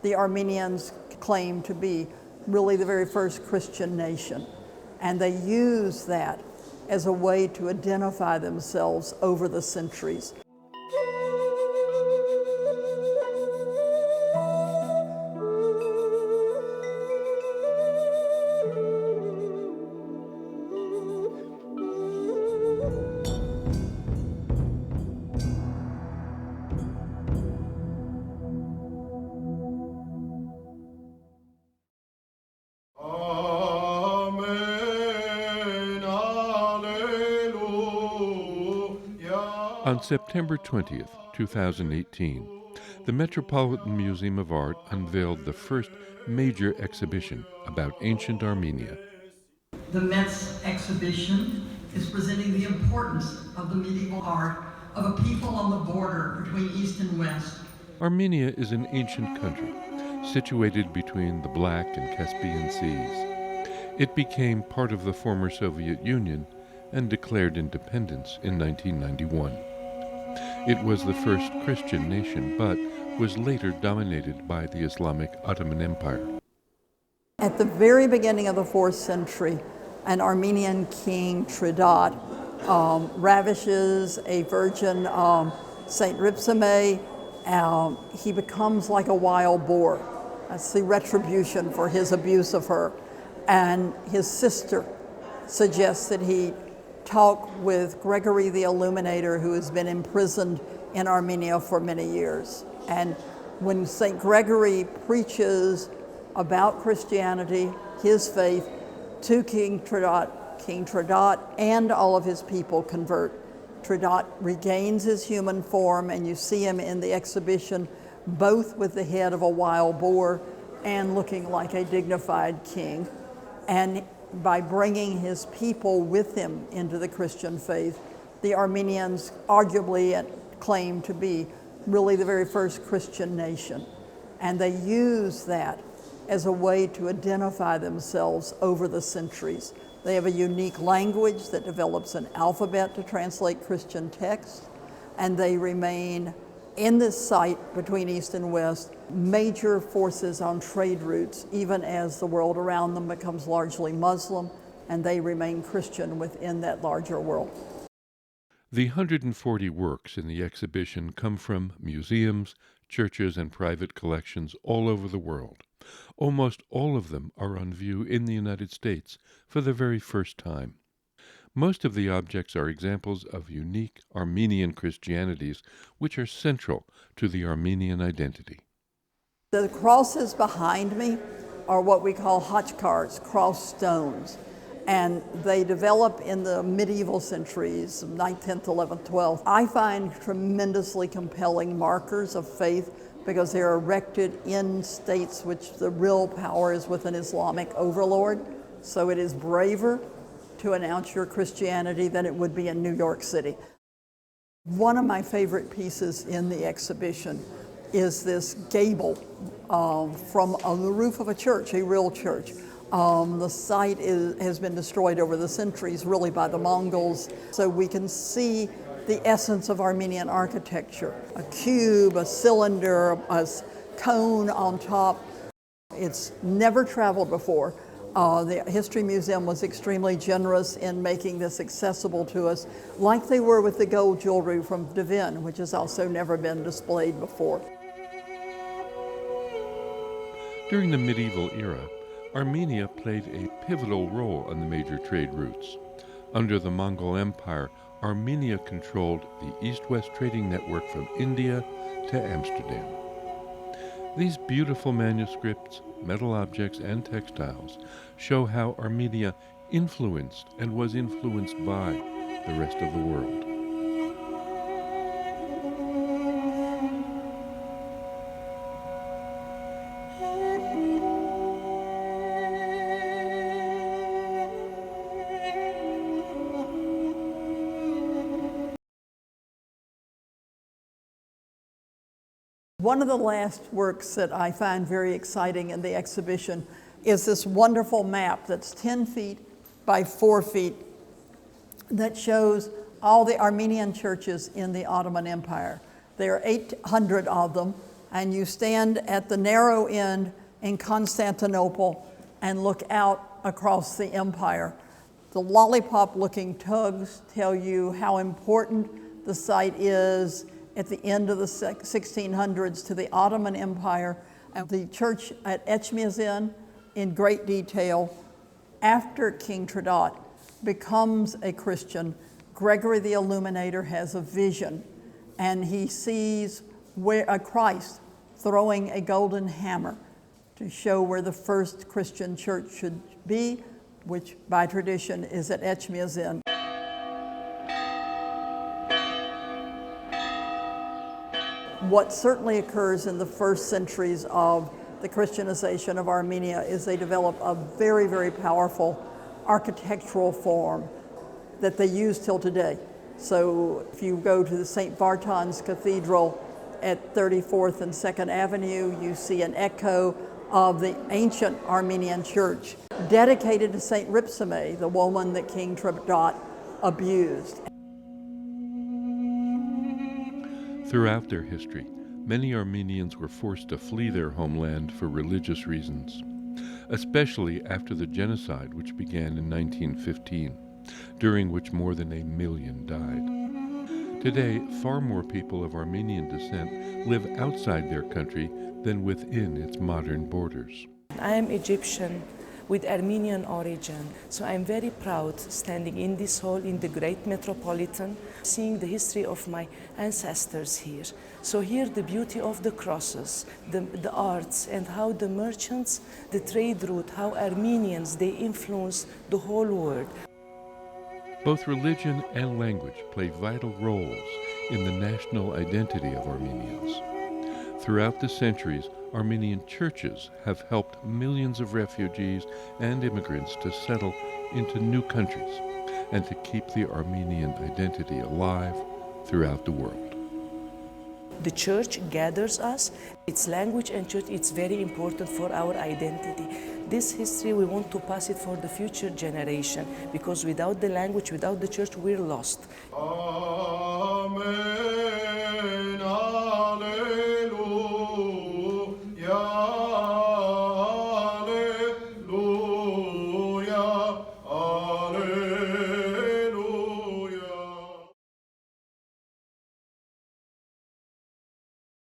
The Armenians claim to be really the very first Christian nation, and they use that as a way to identify themselves over the centuries. On September 20th, 2018, the Metropolitan Museum of Art unveiled the first major exhibition about ancient Armenia. The Met's exhibition is presenting the importance of the medieval art of a people on the border between East and West. Armenia is an ancient country situated between the Black and Caspian Seas. It became part of the former Soviet Union and declared independence in 1991. It was the first Christian nation, but was later dominated by the Islamic Ottoman Empire. At the very beginning of the 4th century, an Armenian king, Tridat, ravishes a virgin, Saint Ripsime. He becomes like a wild boar. That's the retribution for his abuse of her. And his sister suggests that he talk with Gregory the Illuminator, who has been imprisoned in Armenia for many years. And when St. Gregory preaches about Christianity, his faith, to King Tridat and all of his people convert. Tridat regains his human form, and you see him in the exhibition both with the head of a wild boar and looking like a dignified king. And by bringing his people with him into the Christian faith, the Armenians arguably claim to be really the very first Christian nation. And they use that as a way to identify themselves over the centuries. They have a unique language that develops an alphabet to translate Christian texts, and they remain in this site between East and West major forces on trade routes, even as the world around them becomes largely Muslim, and they remain Christian within that larger world. The 140 works in the exhibition come from museums, churches, and private collections all over the world. Almost all of them are on view in the United States for the very first time. Most of the objects are examples of unique Armenian Christianities which are central to the Armenian identity. The crosses behind me are what we call khachkars, cross stones. And they develop in the medieval centuries, 9th, 10th, 11th, 12th. I find tremendously compelling markers of faith because they're erected in states which the real power is with an Islamic overlord. So it is braver to announce your Christianity than it would be in New York City. One of my favorite pieces in the exhibition is this gable from on the roof of a church, a real church. The site has been destroyed over the centuries, really by the Mongols, so we can see the essence of Armenian architecture. A cube, a cylinder, a cone on top. It's never traveled before. The History Museum was extremely generous in making this accessible to us, like they were with the gold jewelry from Devin, which has also never been displayed before. During the medieval era, Armenia played a pivotal role on the major trade routes. Under the Mongol Empire, Armenia controlled the east-west trading network from India to Amsterdam. These beautiful manuscripts, metal objects, and textiles show how Armenia influenced and was influenced by the rest of the world. One of the last works that I find very exciting in the exhibition is this wonderful map that's 10 feet by 4 feet that shows all the Armenian churches in the Ottoman Empire. There are 800 of them, and you stand at the narrow end in Constantinople and look out across the empire. The lollipop-looking tugs tell you how important the site is at the end of the 1600s to the Ottoman Empire, and the church at Etchmiadzin in great detail. After King Trdat becomes a Christian, Gregory the Illuminator has a vision, and he sees a Christ throwing a golden hammer to show where the first Christian church should be, which by tradition is at Etchmiadzin. What certainly occurs in the first centuries of the Christianization of Armenia is they develop a very, very powerful architectural form that they use till today. So if you go to the St. Vartan's Cathedral at 34th and 2nd Avenue, you see an echo of the ancient Armenian church dedicated to St. Ripsime, the woman that King Trdat abused. Throughout their history, many Armenians were forced to flee their homeland for religious reasons, especially after the genocide which began in 1915, during which more than 1 million died. Today, far more people of Armenian descent live outside their country than within its modern borders. I am Egyptian with Armenian origin, so I'm very proud standing in this hall in the great Metropolitan, seeing the history of my ancestors here. So here the beauty of the crosses, the arts, and how the merchants, the trade route, how Armenians, they influence the whole world. Both religion and language play vital roles in the national identity of Armenians. Throughout the centuries, Armenian churches have helped millions of refugees and immigrants to settle into new countries and to keep the Armenian identity alive throughout the world. The church gathers us. Its language and church, it's very important for our identity. This history, we want to pass it for the future generation, because without the language, without the church, we're lost. Amen.